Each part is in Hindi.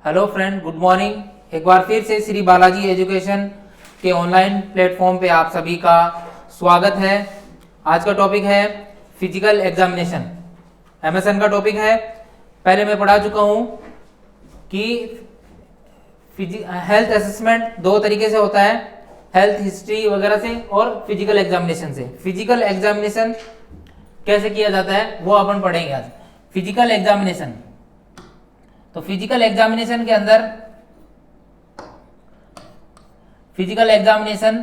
Hello friend, good morning. एक बार फिर से श्री बालाजी एजुकेशन के ऑनलाइन प्लेटफॉर्म पे आप सभी का स्वागत है। आज का टॉपिक है फिजिकल एग्जामिनेशन। एमएसएन का टॉपिक है। पहले मैं पढ़ा चुका हूँ कि हेल्थ असेसमेंट दो तरीके से होता है, हेल्थ हिस्ट्री वगैरह से और फिजिकल एग्जामिनेशन से। फिजिकल एग्जामिनेशन कैसे किया जाता है वो अपन पढ़ेंगे आज। फिजिकल एग्जामिनेशन, तो फिजिकल एग्जामिनेशन के अंदर physical examination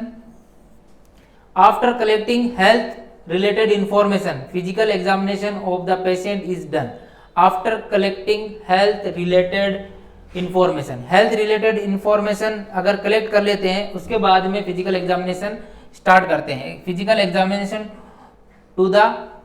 after collecting health related information, physical examination of the patient is done after collecting health related information. Health related information अगर कलेक्ट कर लेते हैं उसके बाद में फिजिकल एग्जामिनेशन स्टार्ट करते हैं। Physical examination to the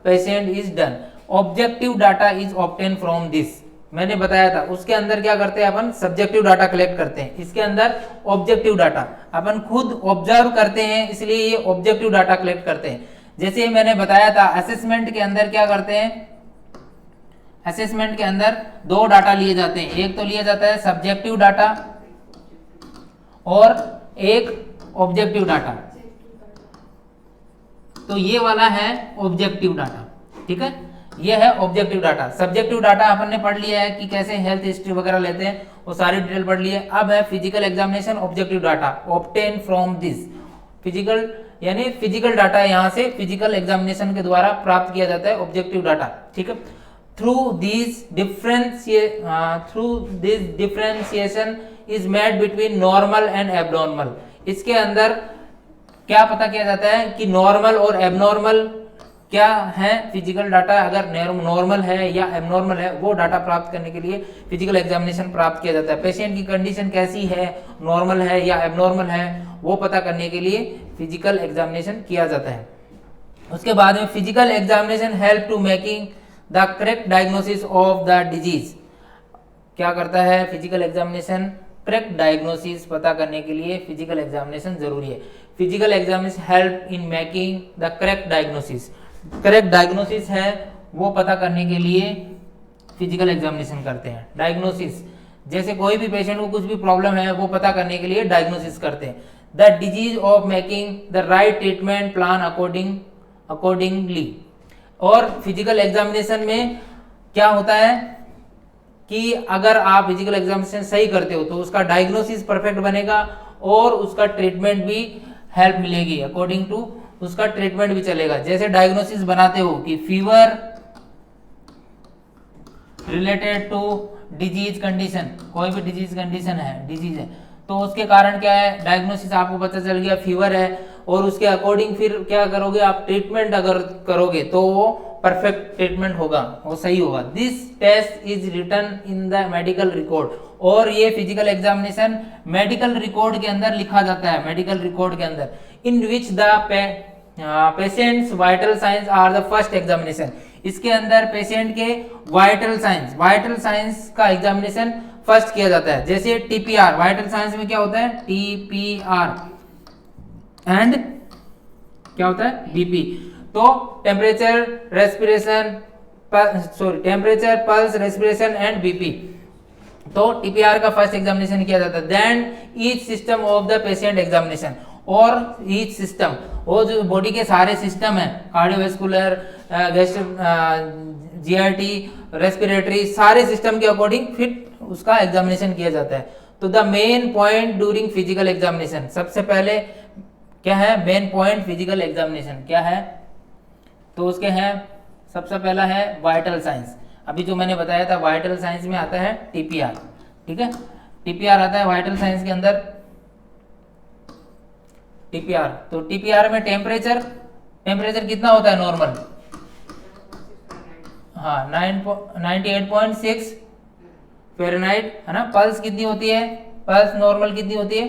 patient is done, objective data is obtain from this. मैंने बताया था उसके अंदर क्या करते हैं अपन, सब्जेक्टिव डाटा कलेक्ट करते हैं। इसके अंदर ऑब्जेक्टिव डाटा अपन खुद ऑब्जर्व करते हैं, इसलिए ये ऑब्जेक्टिव डाटा कलेक्ट करते हैं। जैसे मैंने बताया था असेसमेंट के अंदर क्या करते हैं, असेसमेंट के अंदर दो डाटा लिए जाते हैं। एक तो लिया जाता है सब्जेक्टिव डाटा और एक ऑब्जेक्टिव डाटा। तो ये वाला है ऑब्जेक्टिव डाटा, ठीक है, ये है ऑब्जेक्टिव डाटा। सब्जेक्टिव डाटा अपन ने पढ़ लिया है कि कैसे हेल्थ हिस्ट्री वगैरह लेते हैं, वो सारी डिटेल पढ़ ली है। अब है physical examination objective data obtain from this. Physical यानी फिजिकल डाटा यहाँ से फिजिकल एग्जामिनेशन के द्वारा प्राप्त किया जाता है ऑब्जेक्टिव डाटा, ठीक है। Through this differentiation is made between normal and abnormal. इसके अंदर क्या पता किया जाता है कि नॉर्मल और एबनॉर्मल क्या है। फिजिकल डाटा अगर नॉर्मल है या एबनॉर्मल है वो डाटा प्राप्त करने के लिए फिजिकल एग्जामिनेशन प्राप्त किया जाता है। पेशेंट की कंडीशन कैसी है, नॉर्मल है या एबनॉर्मल है, वो पता करने के लिए फिजिकल एग्जामिनेशन किया जाता है। उसके बाद में physical examination help to making the correct diagnosis of the disease. क्या करता है फिजिकल एग्जामिनेशन, करेक्ट डायग्नोसिस पता करने के लिए फिजिकल एग्जामिनेशन जरूरी है। Physical examination help in making the correct diagnosis. Correct diagnosis है वो पता करने के लिए फिजिकल एग्जामिनेशन करते हैं। डायग्नोसिस जैसे कोई भी पेशेंट को कुछ भी प्रॉब्लम है वो पता करने के लिए डायग्नोसिस करते हैं। The disease of making the right treatment plan accordingly. और फिजिकल एग्जामिनेशन में क्या होता है कि अगर आप फिजिकल एग्जामिनेशन सही करते हो तो उसका डायग्नोसिस परफेक्ट बनेगा और उसका ट्रीटमेंट भी हेल्प मिलेगी, अकॉर्डिंग टू उसका ट्रीटमेंट भी चलेगा। जैसे डायग्नोसिस बनाते हो कि fever related to disease condition, कोई भी डिजीज कंडीशन है, डिजीज है तो उसके कारण क्या है, डायग्नोसिस आपको पता चल गया फीवर है और उसके अकॉर्डिंग फिर क्या करोगे आप, ट्रीटमेंट अगर करोगे तो वो परफेक्ट ट्रीटमेंट होगा, वो सही होगा। This test is written in the medical record. और ये फिजिकल एग्जामिनेशन मेडिकल रिकॉर्ड के अंदर लिखा जाता है, मेडिकल रिकॉर्ड के अंदर, in which the patient's vital signs are the first examination. इसके अंदर पेशेंट के वाइटल साइंस का एग्जामिनेशन फर्स्ट किया जाता है। जैसे टीपीआर, वाइटल साइंस में क्या होता है, टीपीआर एंड क्या होता है, बीपी। तो temperature, respiration, temperature, pulse, respiration and BP. तो टीपीआर का फर्स्ट एग्जामिनेशन किया जाता है। Then each system of the patient examination, और ईच सिस्टम, वो जो बॉडी के सारे सिस्टम है, कार्डियोवैस्कुलर, जीआरटी, रेस्पिरेटरी, सारे सिस्टम के अकॉर्डिंग फिर उसका एग्जामिनेशन किया जाता है। तो the main point during physical examination, सबसे पहले क्या है मेन पॉइंट फिजिकल एग्जामिनेशन क्या है, तो उसके हैं सबसे पहला है वाइटल साइंस। अभी जो मैंने बताया था वाइटल साइंस में आता है टीपीआर, ठीक है, टीपीआर आता है वाइटल साइंस के अंदर, टीपीआर। तो टीपीआर में टेम्परेचर कितना होता है नॉर्मल, हाँ 98.6 फ़ारेनहाइट है ना। पल्स कितनी होती है, पल्स नॉर्मल कितनी होती है,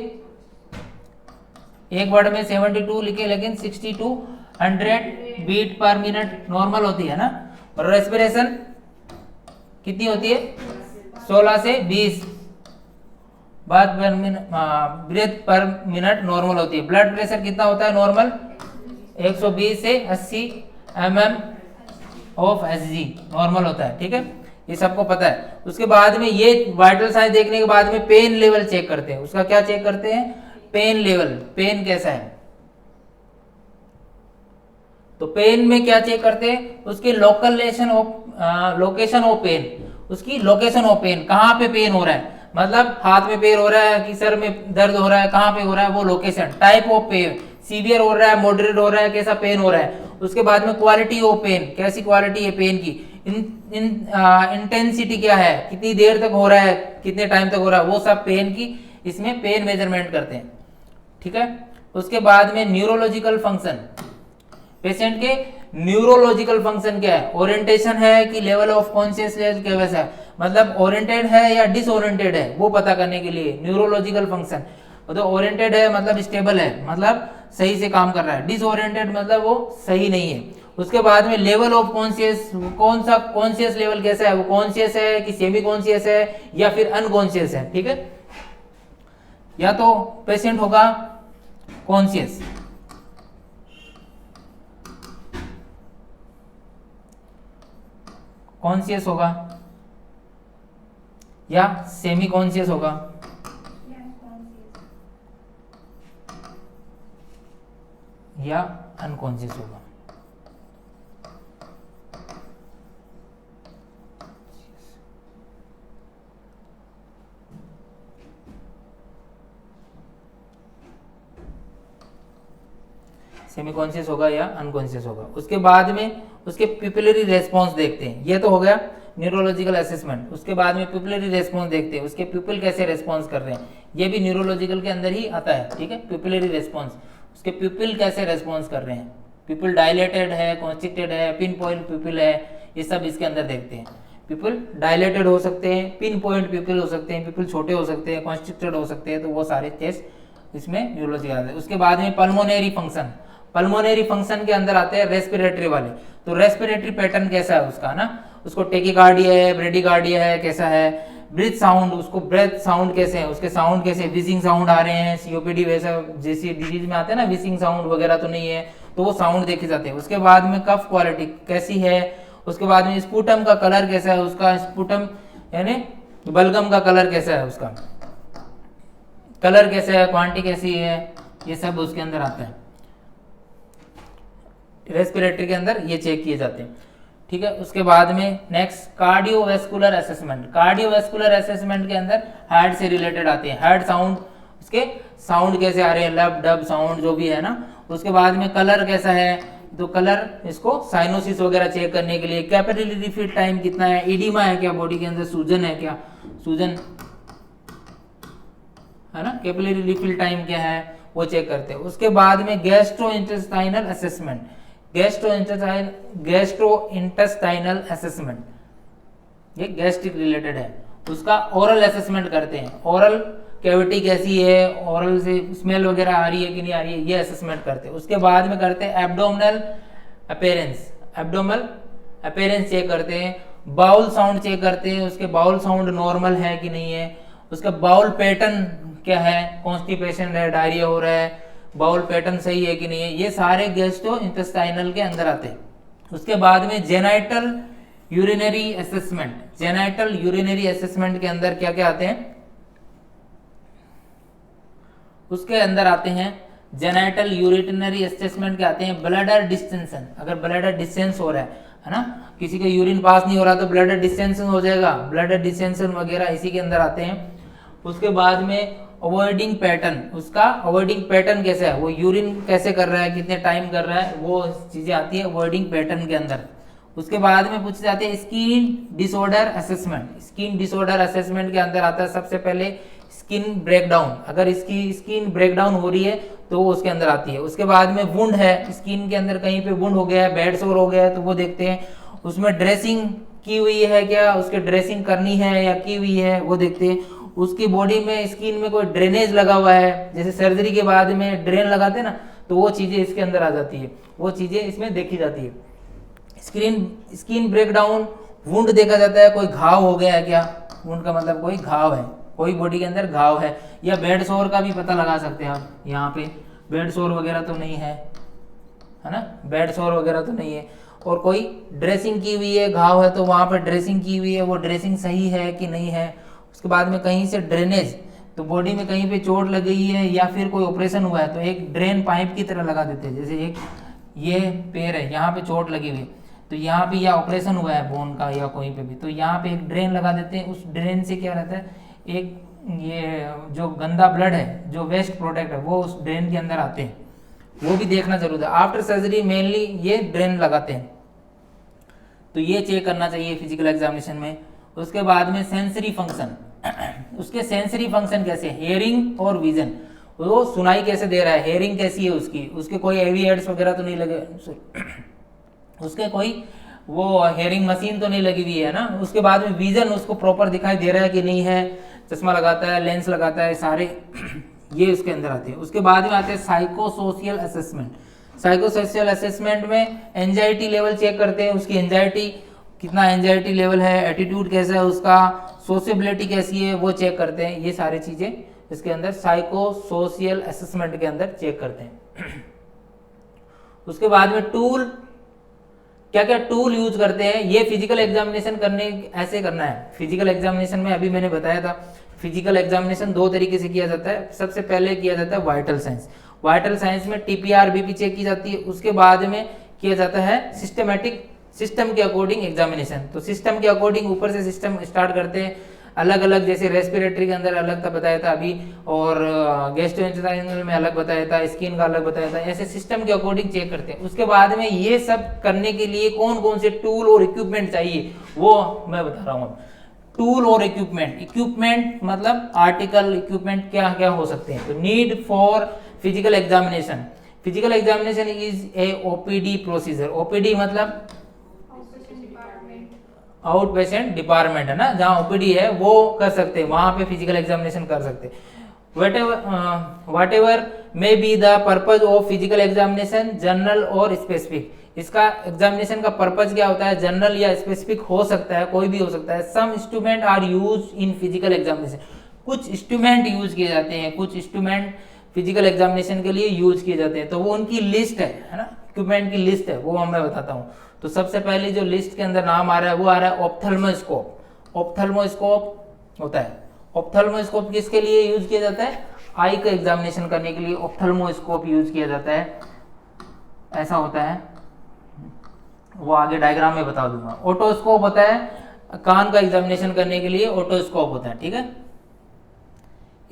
एक वर्ड में 72 लिखे लेकिन 6200 बीट पर मिनट नॉर्मल होती है ना। और रेस्पिरेशन कितनी होती है, 16 से 20 ब्रेथ पर मिनट नॉर्मल होती है। ब्लड प्रेशर कितना होता है नॉर्मल, 120 से 80 mm ऑफ Hg नॉर्मल होता है, ठीक है। ये सबको पता है। उसके बाद में ये वाइटल साइंस देखने के बाद में पेन लेवल चेक करते हैं। उसका क्या चेक करते हैं? पेन लेवल, पेन कैसा है। तो पेन में क्या चेक करते हैं? उसकी लोकेशन ऑफ पेन, उसकी लोकेशन ऑफ पेन, कहाँ पे पेन हो रहा है, मतलब हाथ में पेन हो रहा है कि सर में दर्द हो रहा है, कहाँ पे हो रहा है, वो location. Type of pain, severe हो रहा है, मॉडरेट हो रहा है, कैसा पेन हो रहा है। उसके बाद में क्वालिटी ऑफ पेन, कैसी क्वालिटी है पेन की। इंटेंसिटी क्या है, कितनी देर तक हो रहा है, कितने टाइम तक हो रहा है, वो सब पेन की, इसमें पेन मेजरमेंट करते हैं। ठीक है। उसके बाद में न्यूरोलॉजिकल फंक्शन, पेशेंट के न्यूरोलॉजिकल फंक्शन क्या है, ओरिएंटेशन है कि लेवल ऑफ कॉन्शियसनेस क्या वैसा है, मतलब ओरिएंटेड है या डिसओरिएंटेड है, वो पता करने के लिए न्यूरोलॉजिकल फंक्शन। तो ओरिएंटेड है मतलब स्टेबल है, मतलब सही से काम कर रहा है। डिसओरिएंटेड मतलब वो सही नहीं है। उसके बाद में लेवल ऑफ कॉन्शियस, कौन सा कॉन्शियस लेवल कैसा है, वो कॉन्शियस है कि सेमी कॉन्शियस है या फिर अनकॉन्शियस है। ठीक है। या तो पेशेंट होगा कॉन्शियस, कॉन्शियस होगा या सेमी कॉन्शियस होगा, या अनकॉन्शियस होगा। सेमी कॉन्शियस होगा या अनकॉन्शियस होगा। उसके बाद में उसके पिपुलरी रेस्पॉन्स देखते हैं। ये तो हो गया न्यूरोलॉजिकल असेसमेंट। उसके बाद में पिपुलरी रेस्पॉन्स देखते हैं, उसके पिपल कैसे रेस्पॉन्स कर रहे हैं, ये भी न्यूरोलॉजिकल के अंदर ही आता है। ठीक है। पिपुलरी रेस्पॉन्स, उसके पिपल कैसे रेस्पॉन्स कर रहे हैं, पिपल डायलेटेड है, कॉन्स्ट्रिक्टेड है, पिन पॉइंट पिपल है, ये सब इसके अंदर देखते हैं। पिपल डायलेटेड हो सकते हैं, पिन पॉइंट पिपल हो सकते हैं, पिपल छोटे हो सकते हैं, कॉन्स्ट्रिक्टेड हो सकते हैं, तो वो सारे टेस्ट इसमें न्यूरोलॉजी आते हैं। उसके बाद में पल्मोनरी फंक्शन, पल्मोनरी फंक्शन के अंदर आते हैं रेस्पिरेटरी वाले। तो रेस्पिरेटरी पैटर्न कैसा है उसका ना, उसको टेकिकार्डिया है, ब्रेडिकार्डिया है, कैसा है, ब्रीथ साउंड, उसको ब्रेथ साउंड कैसे है, उसके साउंड कैसे, विजिंग साउंड आ रहे हैं, सीओपीडी वैसा जैसी डिजीज में आते हैं ना, विजिंग साउंड वगैरह तो नहीं है, तो वो साउंड देखे जाते हैं। उसके बाद में कफ क्वालिटी कैसी है, उसके बाद में स्पूटम का कलर कैसा है, उसका स्पूटम यानी बलगम का कलर कैसा है, उसका कलर कैसा है, क्वांटिटी कैसी है, ये सब उसके अंदर आता है। रेस्पिरेटरी के अंदर ये चेक किए जाते हैं। ठीक है। उसके बाद में next cardiovascular assessment. Cardiovascular assessment के अंदर हार्ट से रिलेटेड आते हैं, हार्ट साउंड, उसके साउंड कैसे आ रहे हैं, लब डब साउंड जो भी है ना। उसके बाद में कलर कैसा है, तो कलर इसको साइनोसिस वगैरह चेक करने के लिए, कैपिलरी रिफिल टाइम कितना है, इडिमा है क्या बॉडी के अंदर, सूजन है क्या, सूजन है ना, कैपिलरी रिफिल टाइम क्या है, वो चेक करते हैं। उसके बाद में गैस्ट्रोइंटेस्टाइनल असेसमेंट, गैस्ट्रोइंटेस्टाइनल असेसमेंट, ये गैस्ट्रिक रिलेटेड है। उसका ओरल असेसमेंट करते हैं, ओरल कैविटी कैसी है, ओरल से स्मेल वगैरह आ रही है कि नहीं आ रही है, ये असेसमेंट करते हैं। उसके बाद में करते हैं abdominal appearance, abdominal appearance check करते हैं, बाउल साउंड चेक करते हैं, उसके बाउल साउंड नॉर्मल है कि नहीं है, उसका बाउल पैटर्न क्या है, कॉन्स्टिपेशन है, डायरिया हो रहा है, बाउल पैटर्न सही है कि नहीं है, ये सारे गैस्ट्रोइंटेस्टाइनल के अंदर आते हैं। उसके बाद में genital urinary assessment, genital urinary assessment के अंदर क्या क्या आते हैं, उसके अंदर आते हैं जेनाइटल यूरिनरी असेसमेंट के आते हैं ब्लडर डिस्टेंशन, अगर ब्लडर डिस्टेंस हो रहा है ना, किसी का यूरिन पास नहीं हो रहा तो ब्लडर डिस्टेंशन हो जाएगा, ब्लडर डिस्टेंशन वगैरह इसी के अंदर आते हैं। उसके बाद में अवॉइडिंग पैटर्न, उसका अवॉइडिंग पैटर्न कैसा है, वो यूरिन कैसे कर रहा है, कितने टाइम कर रहा है, वो चीजें आती है अवॉइडिंग पैटर्न के अंदर। उसके बाद में पूछे जाते हैं skin disorder assessment, skin disorder assessment के अंदर आता है सबसे पहले स्किन ब्रेकडाउन, अगर इसकी स्किन ब्रेकडाउन हो रही है तो वो उसके अंदर आती है। उसके बाद में वुंड है, स्किन के अंदर कहीं पे वुंड हो गया है, बेड सोर हो गया है, तो वो देखते हैं। उसमें ड्रेसिंग की हुई है क्या, उसके ड्रेसिंग करनी है या की हुई है, वो देखते हैं। उसकी बॉडी में स्किन में कोई ड्रेनेज लगा हुआ है, जैसे सर्जरी के बाद में ड्रेन लगाते हैं ना, तो वो चीजें इसके अंदर आ जाती है, वो चीजें इसमें देखी जाती है। स्किन ब्रेकडाउन, वुंड देखा जाता है, कोई घाव हो गया है क्या, वुंड का मतलब कोई घाव है, कोई बॉडी के अंदर घाव है, या बेड सोर का भी पता लगा सकते हैं आप, यहाँ पे बेड सोर वगैरह तो नहीं है, है ना, बेड सोर वगैरह तो नहीं है। और कोई ड्रेसिंग की हुई है, घाव है तो वहाँ पर ड्रेसिंग की हुई है, वो ड्रेसिंग सही है कि नहीं है। उसके बाद में कहीं से ड्रेनेज, तो बॉडी में कहीं पे चोट लग गई है या फिर कोई ऑपरेशन हुआ है तो एक ड्रेन पाइप की तरह लगा देते हैं। जैसे एक ये पैर है, यहाँ पे चोट लगी हुई, तो यहाँ पे या ऑपरेशन हुआ है बोन का या कहीं पे भी, तो यहाँ पे एक ड्रेन लगा देते हैं। उस ड्रेन से क्या रहता है, एक ये जो गंदा ब्लड है, जो वेस्ट प्रोडक्ट है, वो उस ड्रेन के अंदर आते हैं, वो भी देखना जरूरी है। आफ्टर सर्जरी मेनली ये ड्रेन लगाते हैं, तो ये चेक करना चाहिए फिजिकल एग्जामिनेशन में। उसके बाद में सेंसरी फंक्शन, उसके सेंसरी फंक्शन कैसे, हेयरिंग और विजन, वो सुनाई कैसे दे रहा है, हेयरिंग कैसी है उसकी, उसके कोई हेवी हेड्स वगैरह तो नहीं लगे, उसके कोई वो हेयरिंग मशीन तो नहीं लगी हुई है ना। उसके बाद में विजन, उसको प्रॉपर दिखाई दे रहा है कि नहीं है, चश्मा लगाता है, लेंस लगाता है, सारे ये उसके अंदर आते हैं। उसके बाद में आते हैं psycho social assessment. Psycho social assessment में एंजाइटी लेवल चेक करते हैं, उसकी एंजाइटी कितना एंजाइटी लेवल है, एटीट्यूड कैसा है उसका, सोशेबिलिटी कैसी है, वो चेक करते हैं। ये सारी चीजें इसके अंदर साइको सोशल असेसमेंट के अंदर चेक करते हैं। उसके बाद में टूल, क्या क्या टूल यूज करते हैं, ये फिजिकल एग्जामिनेशन करने ऐसे करना है। फिजिकल एग्जामिनेशन में अभी मैंने बताया था, फिजिकल एग्जामिनेशन दो तरीके से किया जाता है। सबसे पहले किया जाता है वाइटल साइंस, वाइटल साइंस में टीपीआर बीपी चेक की जाती है। उसके बाद में किया जाता है सिस्टमेटिक, सिस्टम के अकॉर्डिंग एग्जामिनेशन। तो सिस्टम के अकॉर्डिंग ऊपर से सिस्टम स्टार्ट करते हैं, अलग अलग, जैसे रेस्पिरेटरी के अंदर अलग था बताया था अभी, और गैस्ट्रोइंटेस्टाइनल में अलग बताया था, स्किन का अलग बताया था, ऐसे सिस्टम के अकॉर्डिंग चेक करते हैं। उसके बाद में ये सब करने के लिए कौन कौन से टूल और इक्विपमेंट चाहिए वो मैं बता रहा हूँ। टूल और इक्विपमेंट, इक्विपमेंट मतलब आर्टिकल, इक्विपमेंट क्या क्या हो सकते हैं। तो need for physical examination, physical examination is a OPD procedure. OPD मतलब आउट पेशेंट डिपार्टमेंट है ना, जहाँ ओपीडी है वो कर सकते हैं, वहां पे फिजिकल एग्जामिनेशन कर सकते हैं। What ever may be the purpose of physical examination, general और स्पेसिफिक। इसका एग्जामिनेशन का पर्पज क्या होता है, जनरल या स्पेसिफिक हो सकता है, कोई भी हो सकता है। Some instrument are use in physical examination, कुछ इंस्ट्रूमेंट यूज किए जाते हैं, कुछ इंस्ट्रूमेंट फिजिकल एग्जामिनेशन के लिए यूज किए जाते हैं। तो वो उनकी लिस्ट है ना, इक्विपमेंट की लिस्ट है, वो मैं बताता हूँ। तो सबसे पहले जो लिस्ट के अंदर नाम आ रहा है वो आ रहा है ऑप्थेल्मोस्कोप। ऑप्थेल्मोस्कोप होता है, ऑप्थेल्मोस्कोप किसके लिए यूज किया जाता है, आई का एग्जामिनेशन करने के लिए ऑप्थेल्मोस्कोप यूज किया जाता है, ऐसा होता है। वो आगे डायग्राम में बता दूंगा। ओटोस्कोप होता है कान का एग्जामिनेशन करने के लिए, ओटोस्कोप होता है, ठीक है।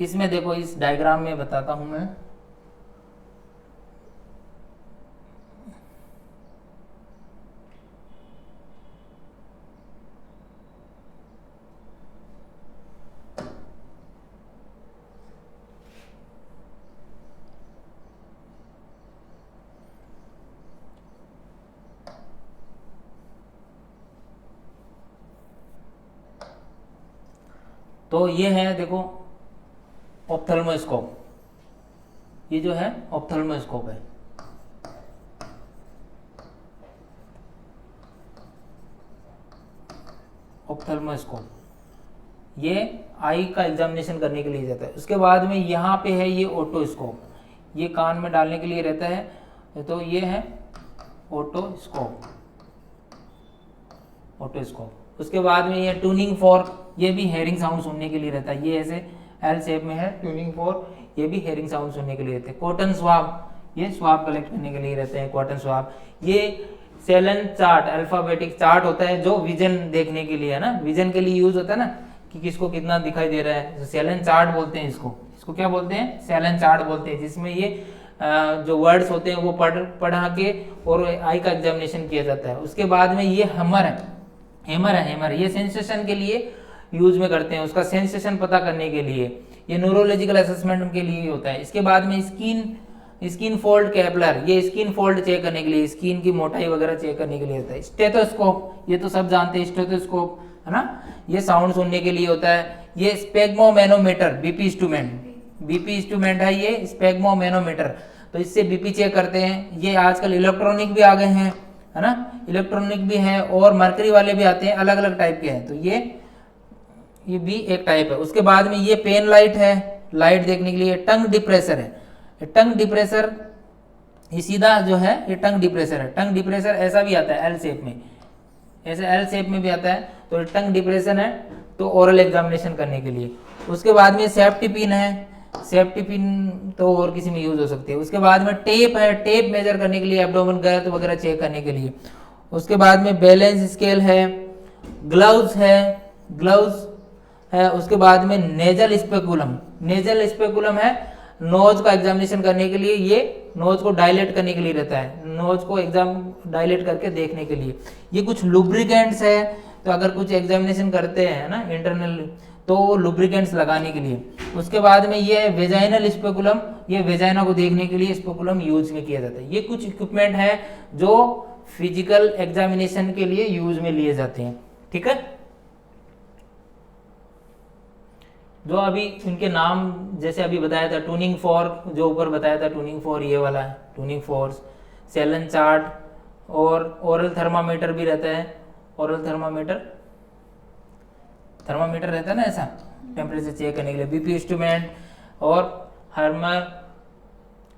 इसमें देखो, इस डायग्राम में बताता हूं मैं। तो ये है देखो ऑप्थेल्मोस्कोप, ये जो है ऑप्थेल्मोस्कोप है। ऑप्थेल्मोस्कोप ये आई का एग्जामिनेशन करने के लिए जाता है। उसके बाद में यहाँ पे है ये ओटोस्कोप, ये कान में डालने के लिए रहता है। तो ये है ओटोस्कोप, ओटोस्कोप। उसके बाद में ये ट्यूनिंग फॉर्क, ये भी हेयरिंग साउंड सुनने के लिए रहता है, ये ऐसे एल शेप में है। ट्यूनिंग फॉर्क ये भी हेयरिंग साउंड सुनने के लिए रहते हैं। कॉटन स्वाब, ये स्वाब कलेक्ट करने के लिए रहते हैं, कॉटन स्वाब। ये सेलन चार्ट, अल्फाबेटिक चार्ट होता है जो विजन देखने के लिए है ना, विजन के लिए यूज होता है ना, कि किसको कितना दिखाई दे रहा है। सेलन चार्ट बोलते हैं इसको, इसको क्या बोलते हैं, सेलन चार्ट बोलते हैं, जिसमें ये जो वर्ड्स होते हैं वो पढ़ा के और आई का एग्जामिनेशन किया जाता है। उसके बाद में ये हैमर है, हैमर ये सेंसेशन के लिए यूज में करते हैं, उसका सेंसेशन पता करने के लिए। ये न्यूरोलॉजिकल असेसमेंट के लिए होता है। इसके बाद में स्किन फोल्ड कैपलर, ये स्किन फोल्ड चेक करने के लिए, स्किन की मोटाई वगैरह चेक करने के लिए होता है। स्टेथोस्कोप, ये तो सब जानते हैं, स्टेथोस्कोप है ना, ये साउंड सुनने के लिए होता है। ये स्पेग्मोमेनोमीटर, बीपी इंस्ट्रूमेंट है ये स्पेग्मोमेनोमीटर, तो इससे बीपी चेक करते हैं। ये आजकल इलेक्ट्रॉनिक भी आ गए हैं है ना, इलेक्ट्रॉनिक भी है और मरकरी वाले भी आते हैं, अलग अलग टाइप के हैं। तो ये भी एक टाइप है। उसके बाद में ये पेन लाइट है, लाइट देखने के लिए। टंग डिप्रेसर है, टंग डिप्रेसर ये सीधा जो है ये टंग डिप्रेसर है। टंग डिप्रेसर ऐसा भी आता है एल शेप में, ऐसे एल शेप में भी आता है, तो ये टंग डिप्रेशन है तो ओरल एग्जामिनेशन करने के लिए। उसके बाद में सेफ्टी पिन है, सेफ्टी पिन तो और किसी में यूज हो सकती है। उसके बाद में टेप है, टेप मेजर करने के लिए, एब्डोमेन गर्थ वगैरह चेक करने के लिए। उसके बाद में बैलेंस स्केल है, ग्लव्स है, ग्लव्स है। उसके बाद में नेजल स्पेकुलम, नेजल स्पेकुलम है नोज का एग्जामिनेशन करने के लिए, ये नोज को डायलेट करने के लिए रहता है, नोज को एग्जाम डायलेट करके देखने के लिए। ये कुछ लुब्रिकेंट्स है, तो अगर कुछ एग्जामिनेशन करते हैं ना इंटरनल, तो लुब्रिकेंट्स लगाने के लिए। उसके बाद में ये वेजाइनल स्पेकुलम, ये वेजाइना को देखने के लिए स्पेकुलम यूज में किया जाता है। ये कुछ इक्विपमेंट है जो फिजिकल एग्जामिनेशन के लिए यूज में लिए जाते हैं, ठीक है। जो अभी इनके नाम जैसे अभी बताया था, ट्यूनिंग फॉर्क जो ऊपर बताया था, ट्यूनिंग फॉर ये वाला है ट्यूनिंग फोर्स, सेलन चार्ट, और ओरल थर्मामीटर भी रहता है। ओरल थर्मामीटर, थर्मामीटर रहता है ना ऐसा टेम्परेचर चेक करने के लिए। बीपी इंस्ट्रूमेंट और hammer,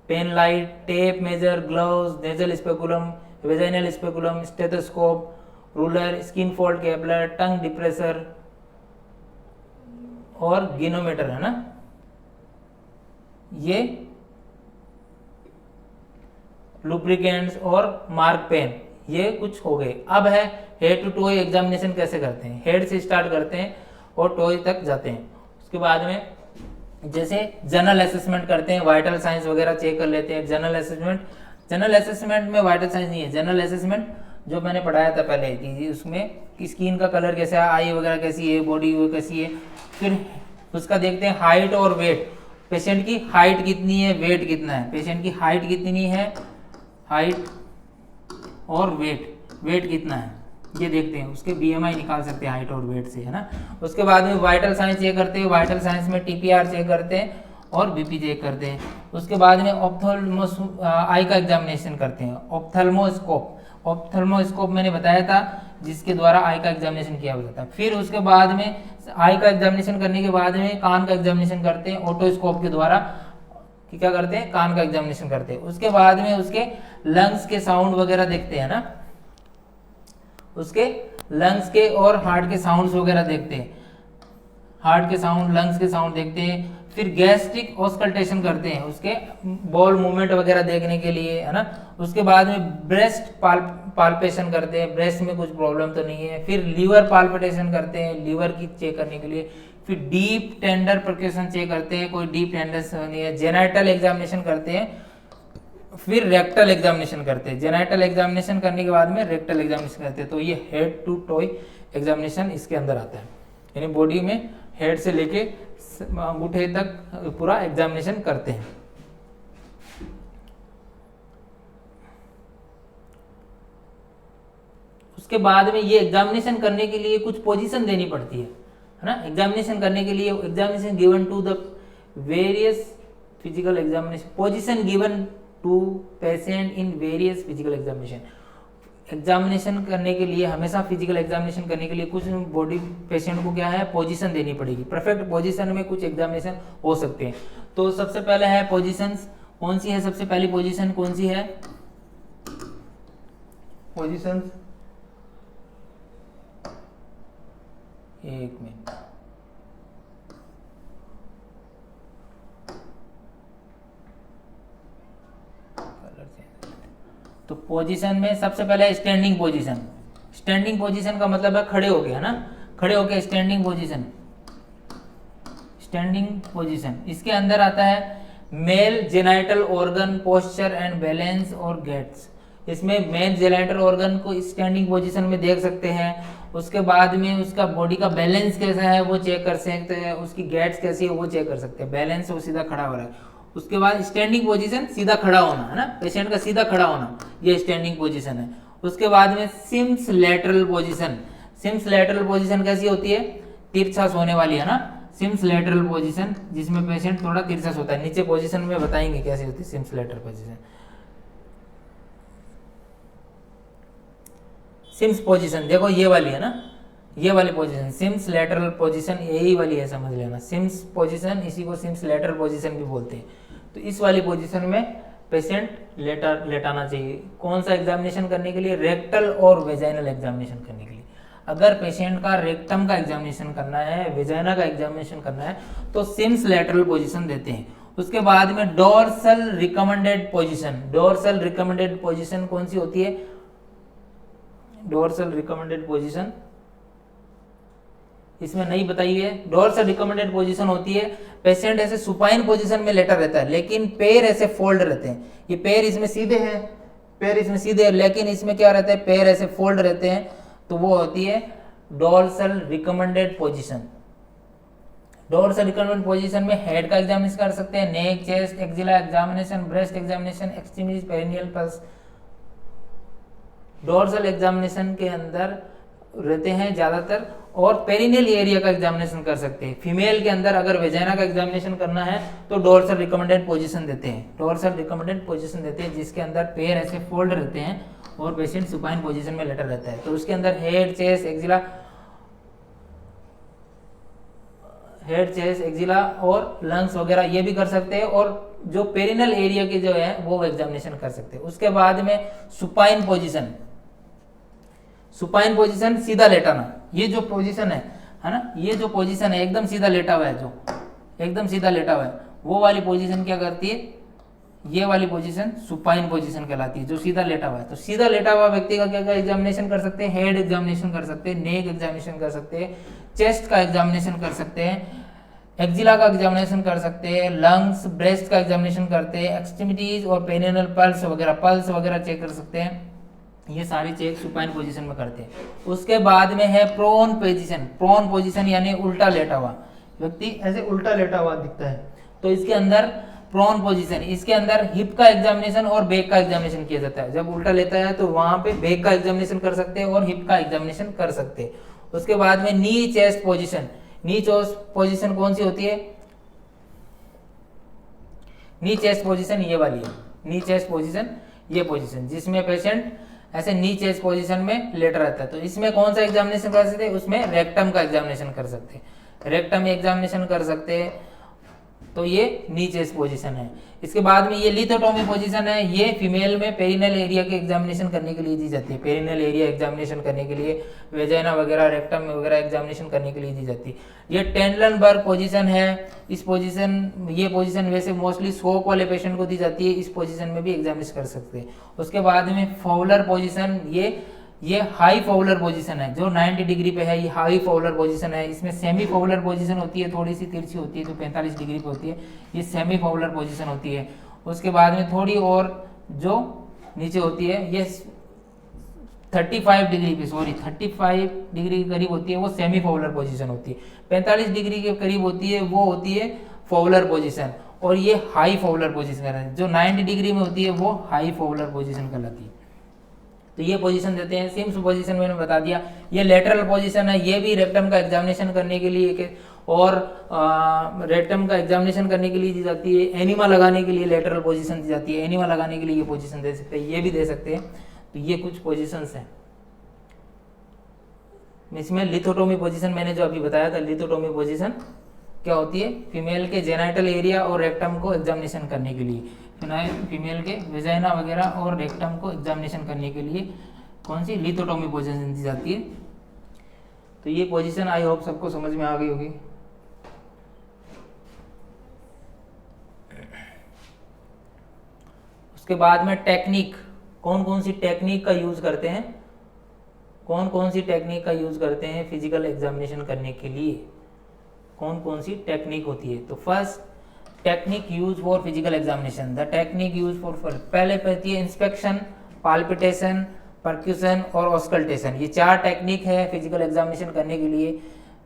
pen light, tape measure, gloves, nasal speculum, vaginal speculum, stethoscope, ruler, skin fold caliper, tongue depressor और गिनोमीटर है ना। ये लुब्रिकेंट्स और मार्क पेन, ये कुछ हो गए। अब है हेड टू टोय एग्जामिनेशन कैसे करते हैं। हेड से स्टार्ट करते हैं और टोय तक जाते हैं। उसके बाद में जैसे जनरल असेसमेंट करते हैं, वाइटल साइंस वगैरह चेक कर लेते हैं। जनरल असेसमेंट, जनरल असेसमेंट में वाइटल साइंस नहीं है। जनरल असेसमेंट जो मैंने पढ़ाया था पहले कि उसमें स्किन का कलर कैसा है, आई वगैरह कैसी है, बॉडी कैसी है। फिर उसका देखते हैं हाइट और वेट, पेशेंट की हाइट कितनी है, वेट कितना है, पेशेंट की हाइट कितनी है, हाइट और वेट कितना है, ये देखते हैं। उसके बीएमआई निकाल सकते हैं हाइट और वेट से, है ना। उसके बाद में वाइटल साइंस चेक करते हैं। वाइटल साइंस में टीपीआर चेक करते हैं और बीपी चेक करते हैं। उसके बाद में ऑप्थेल्मोस आई का एग्जामिनेशन करते हैं। ऑप्थेल्मोस्कोप, ऑप्थेल्मोस्कोप मैंने बताया था जिसके द्वारा आई का एग्जामिनेशन किया जाता है। फिर उसके बाद में आई का एग्जामिनेशन करने के बाद में कान का एग्जामिनेशन करते हैं ओटोस्कोप के द्वारा। क्या करते हैं, कान का एग्जामिनेशन करते हैं। उसके बाद में उसके लंग्स के साउंड वगैरह देखते हैं ना, उसके लंग्स के और हार्ट के साउंड्स वगैरह देखते हैं, हार्ट के साउंड, लंग्स के साउंड देखते हैं। फिर गैस्ट्रिक ऑस्कल्टेशन करते हैं उसके बॉल मूवमेंट वगैरह देखने के लिए, है ना। उसके बाद में ब्रेस्ट पाल्पेशन करते हैं, ब्रेस्ट में कुछ प्रॉब्लम तो नहीं है। फिर लीवर पाल्पिटेशन करते हैं, लीवर की चेक करने के लिए। फिर डीप टेंडर परक्यूशन चेक करते हैं, कोई डीप टेंडर नहीं है। जेनाइटल एग्जामिनेशन करते हैं, फिर रेक्टल एग्जामिनेशन करते हैं। जेनाइटल एग्जामिनेशन करने के बाद में रेक्टल एग्जामिनेशन करते हैं। तो ये हेड टू टॉय एग्जामिनेशन इसके अंदर आता है, यानी बॉडी में हेड से लेके अंगूठे तक पूरा एग्जामिनेशन करते हैं। उसके बाद में ये एग्जामिनेशन करने के लिए कुछ पोजीशन देनी पड़ती है ना। एग्जामिनेशन करने के लिए examination given to the various physical examination, position given to patient in various physical examination. Examination करने के लिए हमेशा फिजिकल एग्जामिनेशन करने के लिए कुछ बॉडी पेशेंट को क्या है, पोजीशन देनी पड़ेगी। परफेक्ट पोजीशन में कुछ एग्जामिनेशन हो सकते हैं। तो सबसे पहले है पोजीशंस, कौन सी है सबसे पहली पोजीशन, कौन सी है पोजीशंस, एक मिनट, तो पोजीशन में सबसे पहले स्टैंडिंग पोजीशन। स्टैंडिंग पोजीशन का मतलब है खड़े होके, है ना, खड़े होके स्टैंडिंग पोजीशन। स्टैंडिंग पोजीशन इसके अंदर आता है mail genital organ posture and balance और गेट्स। इसमें मेल जेनाइटल ऑर्गन को स्टैंडिंग पोजीशन में देख सकते हैं। उसके बाद में उसका बॉडी का बैलेंस कैसा है वो चेक कर सकते हैं, उसकी गेट्स कैसी है वो चेक कर सकते हैं। बैलेंस वो सीधा खड़ा हो रहा है। उसके बाद स्टैंडिंग पोजीशन, सीधा खड़ा होना, है ना, पेशेंट का सीधा खड़ा होना, ये स्टैंडिंग पोजीशन है। उसके बाद में Sims lateral position. Sims lateral position कैसी होती है, तिरछा सोने वाली, है ना, सिम्स लैटरल पोजीशन, जिसमें पेशेंट थोड़ा तिरछा सोता है। नीचे पोजीशन में बताएंगे कैसी होती है Sims lateral position. Sims position देखो ये वाली है ना, ये वाली पोजीशन सिम्स लैटरल पोजीशन, यही वाली है, समझ लेना। सिम्स पोजीशन, इसी को सिम्स लैटरल पोजीशन भी बोलते हैं। तो इस वाली पोजीशन में पेशेंट लेटाना चाहिए। कौन सा एग्जामिनेशन करने के लिए? रेक्टल और वेजाइनल एग्जामिनेशन करने के लिए। अगर पेशेंट का रेक्टम का एग्जामिनेशन करना है, वेजाइना का एग्जामिनेशन करना है, तो सिम्स लेटरल पोजीशन देते हैं। उसके बाद में dorsal recommended position. Dorsal recommended position कौन सी होती है? डोर्सल रिकमेंडेड पोजीशन इसमें नहीं बताई है। डोर्सल रिकमेंडेड पोजीशन होती है, पेशेंट ऐसे सुपाइन पोजीशन में लेटा रहता है, लेकिन पैर ऐसे फोल्ड रहते हैं। ये पैर इसमें सीधे हैं, पैर इसमें सीधे हैं, लेकिन इसमें क्या रहता है? पैर ऐसे फोल्ड रहते हैं, तो वो होती है dorsal recommended position. Dorsal recommended position में हेड का एग्जामिनेशन कर सकते हैं, neck, chest, axilla examination, breast examination, extremities, perineal pulse. Dorsal examination के अंदर रहते हैं ज्यादातर, और पेरिनियल एरिया का एग्जामिनेशन कर सकते हैं। फीमेल के अंदर अगर वेजाइना का एग्जामिनेशन करना है तो डोर्सल रिकमेंडेड पोजीशन देते हैं। डोर्सल रिकमेंडेड पोजीशन देते हैं जिसके अंदर पैर ऐसे फोल्ड रहते हैं और पेशेंट सुपाइन पोजीशन में लेटा रहता है। तो उसके अंदर हेड, चेस्ट, एक्जिला और लंग्स वगैरह ये भी कर सकते हैं, और जो पेरिनल एरिया के जो है वो एग्जामिनेशन कर सकते हैं। उसके बाद में सुपाइन पोजीशन। सुपाइन पोजीशन सीधा लेटाना, ये जो पोजीशन है ना, ये जो पोजीशन है एकदम सीधा लेटा हुआ है, जो एकदम सीधा लेटा हुआ है, वो वाली पोजीशन क्या करती है? ये वाली पोजीशन सुपाइन पोजीशन कहलाती है, जो सीधा लेटा हुआ है। तो सीधा लेटा हुआ व्यक्ति का क्या क्या एग्जामिनेशन कर सकते हैं? हेड एग्जामिनेशन कर सकते हैं, नेक एग्जामिनेशन कर सकते हैं, चेस्ट का एग्जामिनेशन कर सकते हैं, एक्जिला का एग्जामिनेशन कर सकते हैं, लंग्स, ब्रेस्ट का एग्जामिनेशन करते हैं, एक्सट्रीमिटीज और पेरिनियल पल्स वगैरह चेक कर सकते हैं। ये सारे चेक सुपाइन पोजीशन में करते हैं। उसके बाद में है प्रोन पोजीशन। प्रोन पोजीशन यानी उल्टा लेटा हुआ व्यक्ति, ऐसे उल्टा लेटा हुआ दिखता है, तो इसके अंदर प्रोन पोजीशन, इसके अंदर हिप का एग्जामिनेशन और बैक का एग्जामिनेशन किया जाता है। जब उल्टा लेता है तो वहां पे बैक का एग्जामिनेशन कर सकते हैं और हिप का एग्जामिनेशन कर सकते हैं। उसके बाद में नी चेस्ट पोजीशन। नी चेस्ट पोजीशन कौन सी होती है? नी चेस्ट पोजीशन ये वाली है। नी चेस्ट पोजीशन ये पोजीशन जिसमें पेशेंट ऐसे नी चेस्ट पोजीशन में लेटा रहता है। तो इसमें कौन सा एग्जामिनेशन कर सकते हैं? उसमें रेक्टम का एग्जामिनेशन कर सकते हैं, रेक्टम एग्जामिनेशन कर सकते हैं। तो ये नी चेस्ट पोजीशन है। इसके बाद में ये लिथोटोमी पोजीशन है, ये फीमेल में पेरिनल एरिया के एग्जामिनेशन करने के लिए दी जाती है। पेरिनल एरिया एग्जामिनेशन करने के लिए, वेजाइना वगैरह, रेक्टम वगैरह एग्जामिनेशन करने के लिए दी जाती है। ये टेंडलनबर्ग पोजीशन है। ये पोजीशन वैसे मोस्टली स्ट्रोक वाले पेशेंट को दी जाती है। इस पोजीशन में भी एग्जामिनेशन कर सकते हैं। उसके बाद में फॉवलर पोजीशन, ये हाई फॉवलर पोजीशन है, जो 90 डिग्री पे है, ये हाई फॉवलर पोजीशन है। इसमें सेमी फॉवलर पोजीशन होती है, थोड़ी सी तिरछी होती है, तो 45 डिग्री पे होती है, ये सेमी फॉवलर पोजीशन होती है। उसके बाद में थोड़ी और जो नीचे होती है, ये 35 डिग्री के करीब होती है, वो सेमी फॉवलर पोजीशन होती है। 45 डिग्री के करीब होती है, वो होती है फॉवलर पोजीशन, और ये हाई फॉवलर पोजीशन है। जो 90 डिग्री में होती है वो हाई फॉवलर पोजीशन कहलाती है। तो ये पोजीशन देते हैं। सिम्स पोजीशन मैंने बता दिया। ये लेटरल पोजीशन है, ये भी रेक्टम का एग्जामिनेशन करने के लिए और रेक्टम का एग्जामिनेशन करने के लिए दी जाती है। एनिमा लगाने के लिए लेटरल पोजीशन दी जाती है, एनिमा लगाने के लिए ये पोजीशन दे सकते हैं, ये भी दे सकते हैं। तो ये कुछ पोजीशंस हैं। इसमें लिथोटोमी पोजीशन मैंने जो अभी बताया था, लिथोटोमी पोजीशन क्या होती है? फीमेल के जेनाइटल एरिया और रेक्टम को एग्जामिनेशन करने के लिए, फीमेल के वेजाइना वगैरह और रेक्टम को एग्जामिनेशन करने के लिए कौन सी लिथोटोमी पोजीशन दी जाती है। तो ये पोजीशन आई होप सबको समझ में आ गई होगी। उसके बाद में टेक्निक, कौन कौन सी टेक्निक का यूज करते हैं, कौन कौन सी टेक्निक का यूज करते हैं फिजिकल एग्जामिनेशन करने के लिए, कौन कौन सी टेक्निक होती है। तो first technique use for physical examination, the technique use for पहले होती है इंस्पेक्शन, पाल्पिटेशन, परक्यूशन और ऑस्कल्टेशन। ये 4 टेक्निक है फिजिकल एग्जामिनेशन करने के लिए।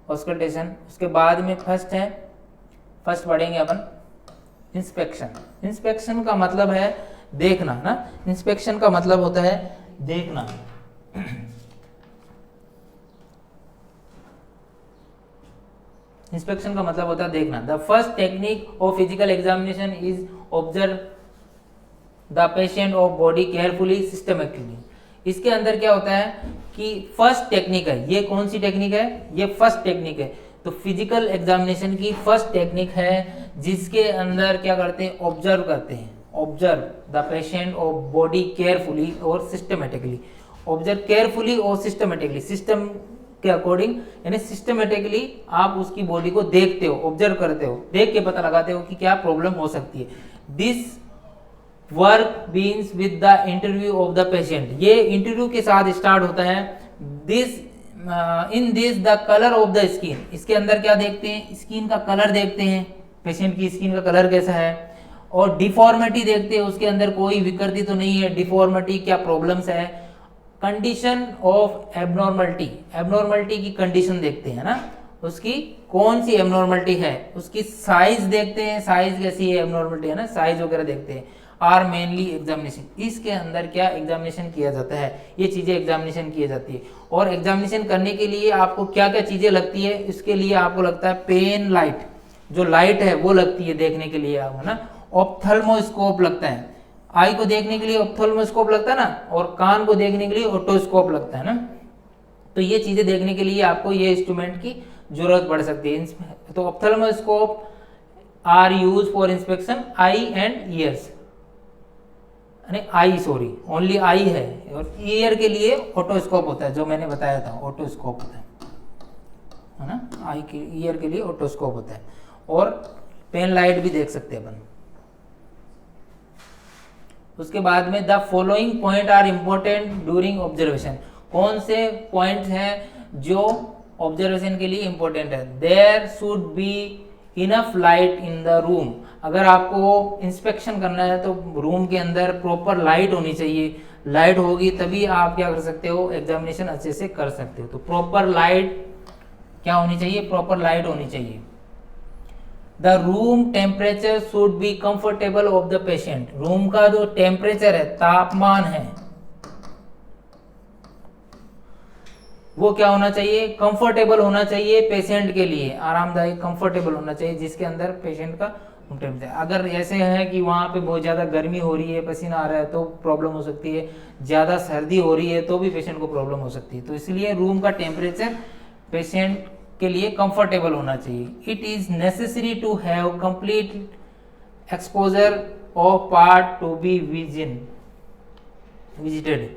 ऑस्कल्टेशन, उसके बाद में फर्स्ट पढ़ेंगे अपन इंस्पेक्शन। इंस्पेक्शन का मतलब है देखना ना, इंस्पेक्शन का मतलब होता है देखना। इंस्पेक्शन का मतलब होता है देखना। The first technique of physical examination is observe the patient of body carefully systematically. इसके अंदर क्या होता है कि फर्स्ट टेक्निक है, ये कौन सी टेक्निक है? ये फर्स्ट टेक्निक है। तो फिजिकल एग्जामिनेशन की फर्स्ट टेक्निक है जिसके अंदर क्या करते हैं? ऑब्जर्व करते हैं। ऑब्जर्व द पेशेंट और बॉडी केयरफुली और सिस्टमेटिकली। ऑब्जर्व केयरफुली और सिस्टमेटिकली, सिस्टम के अकॉर्डिंग यानी सिस्टमेटिकली आप उसकी बॉडी को देखते हो, ऑब्जर्व करते हो, देख के पता लगाते हो कि क्या प्रॉब्लम हो सकती है। This work beans with the interview of the patient, ये इंटरव्यू के साथ स्टार्ट होता है। This in this the colour of the skin, इसके अंदर क्या देखते हैं, स्किन का कलर देखते हैं, पेशेंट की स्किन का कलर कैसा है, और डिफॉर्मिटी देखते हैं, उसके अंदर कोई विकृति तो नहीं है, डिफॉर्मिटी क्या प्रॉब्लम्स है। कंडीशन ऑफ एबनॉर्मलिटी, एबनॉर्मलिटी की कंडीशन देखते हैं ना, उसकी कौन सी एबनॉर्मलिटी है, उसकी साइज देखते हैं, साइज कैसी है, एबनॉर्मलिटी है ना, साइज वगैरह देखते हैं। आर मेनली एग्जामिनेशन, इसके अंदर क्या एग्जामिनेशन किया जाता है, ये चीजें एग्जामिनेशन की जाती है। और एग्जामिनेशन करने के लिए आपको क्या क्या चीजें लगती है, इसके लिए आपको लगता है पेन लाइट, जो लाइट है वो लगती है देखने के लिए, है ना। ऑप्थेल्मोस्कोप लगता है, आई को देखने के लिए ऑप्थेल्मोस्कोप लगता है ना, और कान को देखने के लिए ओटोस्कोप लगता है ना। तो ये चीजें देखने के लिए आपको ये इंस्ट्रूमेंट की जरूरत पड़ सकती है। तो ophthalmoscope are use for inspection eye and ears, I sorry only eye है, और ईयर के लिए ओटोस्कोप होता है, जो मैंने बताया था ओटोस्कोप होता है ना, आई के ईयर के लिए ओटोस्कोप होता है। और पेन लाइट भी देख सकते हैं अपन। उसके बाद में the following point are important during observation, कौन से पॉइंट्स हैं जो ऑब्जर्वेशन के लिए इंपॉर्टेंट है। There should be enough light in the room, अगर आपको इंस्पेक्शन करना है तो रूम के अंदर प्रॉपर लाइट होनी चाहिए, लाइट होगी तभी आप क्या कर सकते हो, एग्जामिनेशन अच्छे से कर सकते हो। तो प्रॉपर लाइट क्या होनी चाहिए, प्रॉपर लाइट होनी चाहिए। The room temperature should be comfortable of the patient, room का जो टेम्परेचर है, तापमान है, वो क्या होना चाहिए, कंफर्टेबल होना चाहिए पेशेंट के लिए, आरामदायक कंफर्टेबल होना चाहिए, जिसके अंदर पेशेंट का टेम्परेचर। अगर ऐसे है कि वहां पे बहुत ज्यादा गर्मी हो रही है, पसीना आ रहा है तो प्रॉब्लम हो सकती है, ज्यादा सर्दी हो रही है तो भी पेशेंट को प्रॉब्लम हो सकती है। तो इसलिए रूम का टेम्परेचर पेशेंट के लिए कंफर्टेबल होना चाहिए। It is necessary to have complete exposure of part to be visited,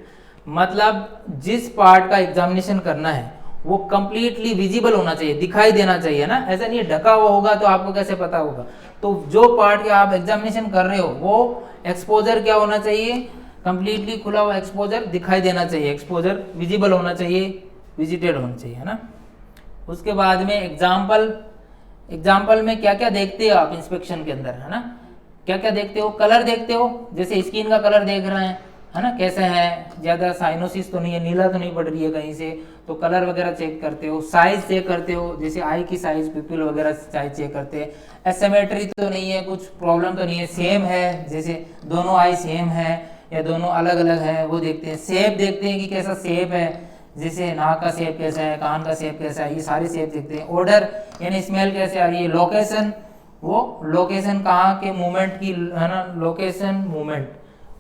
मतलब जिस पार्ट का एग्जामिनेशन करना है वो कंप्लीटली विजिबल होना चाहिए, दिखाई देना चाहिए ना, ऐसा नहीं ढका हुआ होगा तो आपको कैसे पता होगा। तो जो पार्ट का आप एग्जामिनेशन कर रहे हो वो एक्सपोजर क्या होना चाहिए, कंप्लीटली खुला हुआ एक्सपोजर दिखाई देना चाहिए, एक्सपोजर विजिबल होना चाहिए, विजिटेड होना चाहिए, है ना। उसके बाद में एग्जाम्पल में क्या क्या देखते हो आप इंस्पेक्शन के अंदर, है ना, क्या क्या देखते हो, कलर देखते हो, जैसे स्किन का कलर देख रहे हैं, है ना, कैसा है, ज्यादा साइनोसिस तो नहीं है, नीला तो नहीं पड़ रही है कहीं से, तो कलर वगैरह चेक करते हो। साइज चेक करते हो, जैसे आई की साइज, पिपल वगैरह साइज चेक करते हैं। एसिमेट्री तो नहीं है, कुछ प्रॉब्लम तो नहीं है, सेम है, जैसे दोनों आई सेम है या दोनों अलग अलग है वो देखते हैं। शेप देखते हैं कि कैसा शेप है, जैसे नाक का शेप कैसा है, कान का शेप कैसा है, ये सारे शेप देखते हैं। ऑर्डर यानी स्मेल कैसे आ रही है। लोकेशन, वो लोकेशन कहाँ के मूवमेंट की, है ना, लोकेशन मूवमेंट,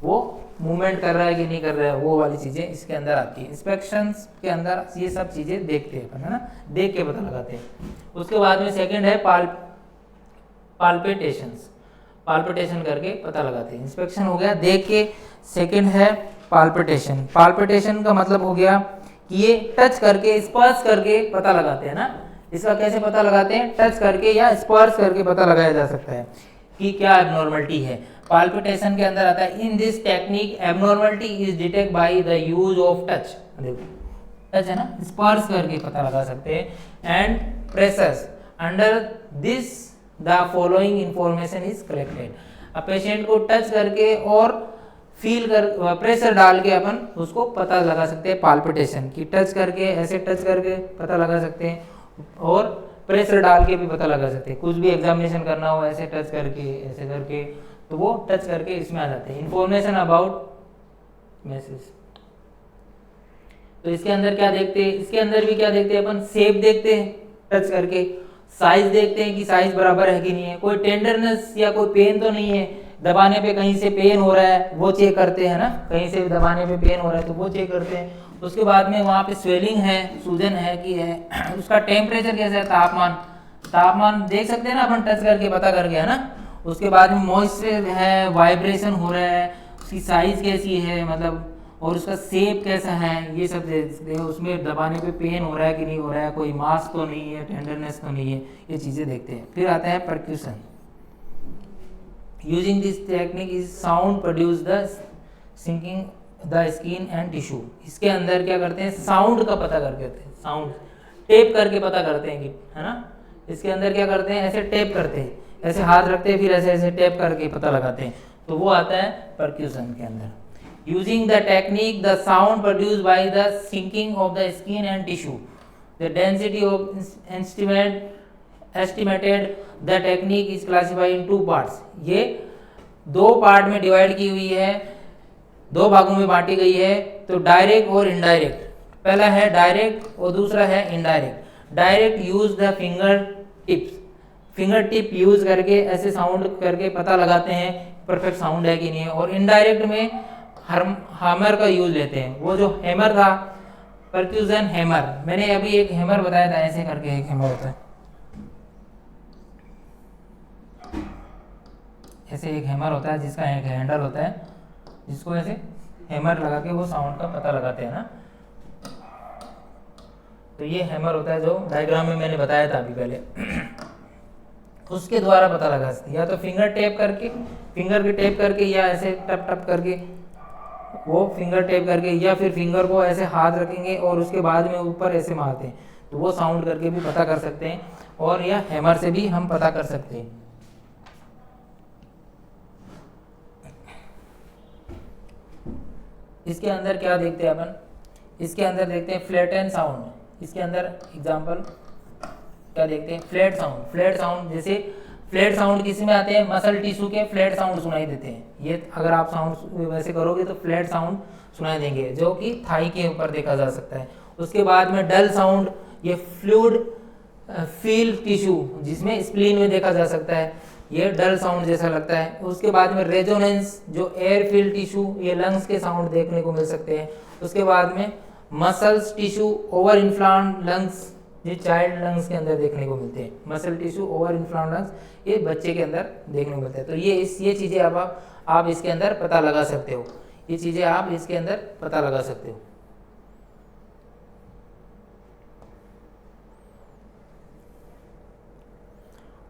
वो मूवमेंट कर रहा है कि नहीं कर रहा है, वो वाली चीजें इसके अंदर आती है। इंस्पेक्शंस के अंदर ये सब चीजें देखते हैं, है ना, देख के पता लगाते हैं। उसके बाद में सेकंड है पाल्पिटेशंस, पाल्पिटेशन करके पता लगाते हैं। इंस्पेक्शन हो गया देख के, सेकंड है पाल्पिटेशन। पाल्पिटेशन का मतलब हो गया कि ये टच करके, स्पर्श करके पता लगाते हैं ना। इसका कैसे पता लगाते हैं, टच करके या स्पर्श करके पता लगाया जा सकता है कि क्या एबनॉर्मलिटी है। पाल्पिटेशन के अंदर आता है, in this technique abnormality is detect by the use of touch, देखो टच है ना, स्पर्श करके पता लगा सकते हैं। And pressures, under this the following information is collected. अब पेशेंट को टच करके और फील कर, प्रेशर डाल के अपन उसको पता लगा सकते हैं पाल्पिटेशन की। टच करके, ऐसे टच करके पता लगा सकते हैं, और प्रेशर डाल के भी पता लगा सकते हैं। कुछ भी एग्जामिनेशन करना हो, ऐसे टच करके, ऐसे करके, तो वो टच करके इसमें आ जाते हैं। इंफॉर्मेशन अबाउट मैसेज, तो इसके अंदर क्या देखते हैं, इसके अंदर भी क्या देखते हैं अपन, शेप देखते हैं टच करके, साइज देखते हैं कि साइज बराबर है कि नहीं है, कोई टेंडरनेस या कोई पेन तो नहीं है, दबाने पे कहीं से पेन हो रहा है वो चेक करते हैं ना, कहीं से दबाने पे पेन हो रहा है तो वो चेक करते हैं। उसके बाद में वहाँ पे स्वेलिंग है, सूजन है कि है, उसका टेम्परेचर कैसा है, तापमान, तापमान देख सकते हैं ना अपन टच करके पता करके, है ना। उसके बाद में मॉइस्चर है, वाइब्रेशन हो रहा है, उसकी साइज कैसी है, मतलब और उसका शेप कैसा है, ये सब देखते हैं। उसमें दबाने पे पेन हो रहा है कि नहीं हो रहा है, कोई मास तो नहीं है, टेंडरनेस तो नहीं है, ये चीज़ें देखते हैं। फिर आता है percussion. Using this technique is sound produce the sinking the skin and tissue. इसके अंदर क्या करते हैं, साउंड का पता करते हैं, साउंड टेप करके पता करते हैं कि, है ना। इसके अंदर क्या करते हैं, ऐसे टेप करते हैं, ऐसे हाथ रखते हैं, फिर ऐसे ऐसे टेप करके पता लगाते हैं, तो वो आता है परक्यूशन के अंदर। Using the technique, the sound produced by the sinking of the skin and tissue, the density of estimated, the technique is classified in 2 parts। ये 2 पार्ट में डिवाइड की हुई है, 2 भागों में बांटी गई है। तो डायरेक्ट और इनडायरेक्ट, पहला है डायरेक्ट और दूसरा है indirect. Direct use the finger tips, finger tip use करके ऐसे साउंड करके पता लगाते हैं परफेक्ट साउंड है कि नहीं है। और इनडायरेक्ट में हैमर का यूज लेते हैं। वो जो हैमर था, परक्यूजन हैमर, मैंने अभी एक हैमर बताया था, ऐसे करके एक हैमर होता है, ऐसे एक हैमर होता है जिसका एक हैंडल होता है, जिसको ऐसे हैमर लगा के वो साउंड का पता लगाते हैं ना। तो ये हैमर होता है जो डायग्राम में मैंने बताया था अभी पहले। उसके द्वारा पता लगा सकते, या तो फिंगर टेप करके, फिंगर के टेप करके, या ऐसे टप टप करके, वो फिंगर टेप करके, या फिर फिंगर को ऐसे हाथ रखेंगे और उसके बाद में ऊपर ऐसे मारते हैं, तो वो साउंड करके भी पता कर सकते हैं। और या हैमर से भी हम पता कर सकते हैं। इसके अंदर क्या देखते हैं अपन, इसके अंदर देखते हैं फ्लैट एंड साउंड। इसके अंदर एग्जांपल क्या देखते हैं, फ्लैट साउंड। फ्लैट साउंड, जैसे फ्लैट साउंड किस में आते हैं, मसल टिश्यू के फ्लैट साउंड सुनाई देते हैं। ये अगर आप साउंड वैसे करोगे तो फ्लैट साउंड सुनाई देंगे, जो कि थाई के ऊपर देखा जा सकता है। उसके बाद में डल साउंड, ये फ्लूइड फील टिश्यू जिसमें स्प्लीन में देखा जा सकता है, ये डल साउंड जैसा लगता है। उसके बाद में रेजोनेंस, जो एयर फील टिश्यू, ये लंग्स के साउंड देखने को मिल सकते हैं। उसके बाद में muscles tissue, over inflamed lungs, ये चाइल्ड लंग्स के अंदर देखने को मिलते हैं। Muscle tissue, over inflamed lungs, ये बच्चे के अंदर देखने को मिलते हैं। तो ये चीज़ें आप इसके अंदर पता लगा सकते हो, ये चीज़ें आप इसके अंदर पता लगा सकते हो।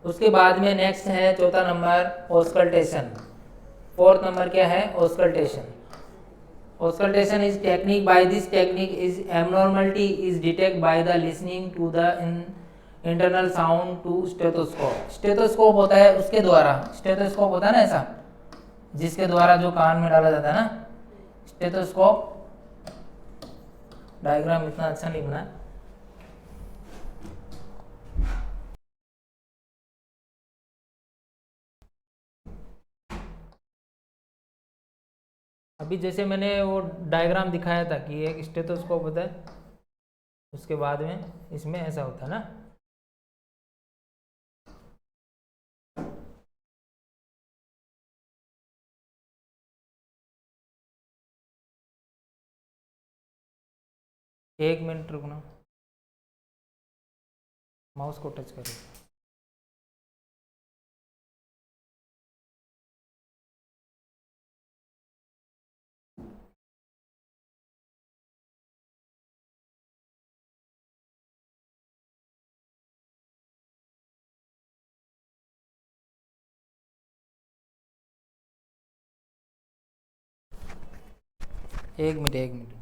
उसके बाद में नेक्स्ट है चौथा नंबर ऑस्कल्टेशन। 4th नंबर क्या है, auscultation. Auscultation is technique. By this technique is abnormality is detected by the listening to the internal sound to stethoscope। Stethoscope होता है उसके द्वारा, स्टेथोस्कोप होता है ना ऐसा, जिसके द्वारा जो कान में डाला जाता है ना, स्टेथोस्कोप। डायग्राम इतना अच्छा नहीं बना। अभी जैसे मैंने वो डायग्राम दिखाया था कि एक स्टेथोस्कोप होता है, उसके बाद में इसमें ऐसा होता है ना। एक मिनट रुकना, माउस को टच करो। एक मिनट।